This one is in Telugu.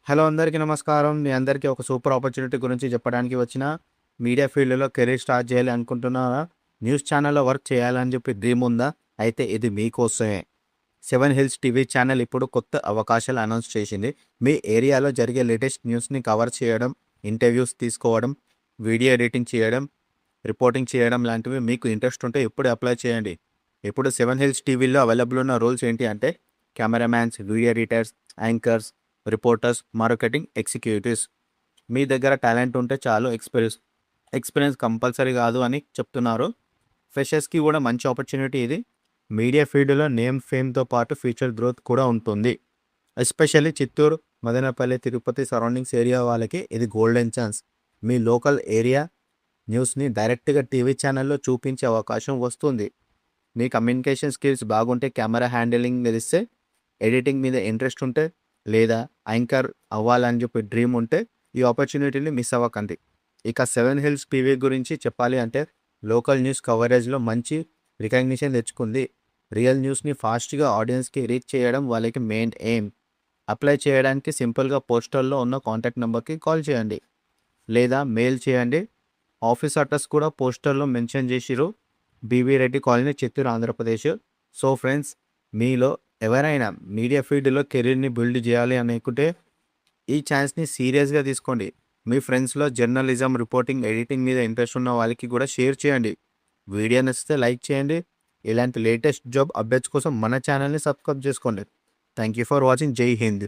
హలో అందరికీ నమస్కారం. మీ అందరికీ ఒక సూపర్ ఆపర్చునిటీ గురించి చెప్పడానికి వచ్చిన. మీడియా ఫీల్డ్‌లో కెరీర్ స్టార్ట్ చేయాలి అనుకుంటున్నారా? న్యూస్ ఛానెల్‌లో వర్క్ చేయాలని చెప్పి డ్రీమ్ ఉందా? అయితే ఇది మీకోసమే. 7 హిల్స్ టీవీ ఛానెల్ ఇప్పుడు కొత్త అవకాశాలు అనౌన్స్ చేసింది. మీ ఏరియాలో జరిగే లేటెస్ట్ న్యూస్‌ని కవర్ చేయడం, ఇంటర్వ్యూస్ తీసుకోవడం, వీడియో ఎడిటింగ్ చేయడం, రిపోర్టింగ్ చేయడం లాంటివి మీకు ఇంట్రెస్ట్ ఉంటే ఇప్పుడే అప్లై చేయండి. ఇప్పుడు 7 హిల్స్ టీవీలో అవైలబుల్ ఉన్న రోల్స్ ఏంటి అంటే cameramans, video editors, anchors, reporters, marketing executives. మీ దగ్గర టాలెంట్ ఉంటే చాలు. ఎక్స్పీరియన్స్ కంపల్సరీ కాదు అని చెప్తున్నారు. ఫ్రెషర్స్కి కూడా మంచి ఆపర్చునిటీ ఇది. మీడియా ఫీల్డ్లో నేమ్ ఫేమ్తో పాటు ఫ్యూచర్ గ్రోత్ కూడా ఉంటుంది. Especially Chittoor, Madanapalle, Tirupati surroundings area వాళ్ళకి ఇది గోల్డెన్ ఛాన్స్. మీ లోకల్ ఏరియా న్యూస్ని డైరెక్ట్గా టీవీ ఛానల్లో చూపించే అవకాశం వస్తుంది. మీ కమ్యూనికేషన్ స్కిల్స్ బాగుంటే, కెమెరా హ్యాండిలింగ్ తెలిస్తే, ఎడిటింగ్ మీద ఇంట్రెస్ట్ ఉంటే, లేదా యాంకర్ అవ్వాలని చెప్పి డ్రీమ్ ఉంటే ఈ ఆపర్చునిటీని మిస్ అవ్వకండి. ఇక 7 హిల్స్ టీవీ గురించి చెప్పాలి అంటే లోకల్ న్యూస్ కవరేజ్లో మంచి రికగ్నిషన్ తెచ్చుకుంది. రియల్ న్యూస్ని ఫాస్ట్గా ఆడియన్స్కి రీచ్ చేయడం వాళ్ళకి మెయిన్ ఎయిమ్. అప్లై చేయడానికి సింపుల్గా పోస్టర్లో ఉన్న కాంటాక్ట్ నెంబర్కి కాల్ చేయండి లేదా మెయిల్ చేయండి. ఆఫీస్ అడ్రస్ కూడా పోస్టర్లో మెన్షన్ చేసిరు. BV Reddy colony, Chittoor, Andhra Pradesh. So friends, మీలో ఎవరైనా మీడియా ఫీల్డ్లో కెరీర్ని బిల్డ్ చేయాలి అనుకుంటే ఈ ఛాన్స్ని సీరియస్గా తీసుకోండి. మీ ఫ్రెండ్స్లో జర్నలిజం, రిపోర్టింగ్, ఎడిటింగ్ మీద ఇంట్రెస్ట్ ఉన్న వాళ్ళకి కూడా షేర్ చేయండి. వీడియో నచ్చితే లైక్ చేయండి. ఇలాంటి లేటెస్ట్ జాబ్ అప్డేట్స్ కోసం మన ఛానల్ని సబ్స్క్రైబ్ చేసుకోండి. Thank you for watching. జై హింద్.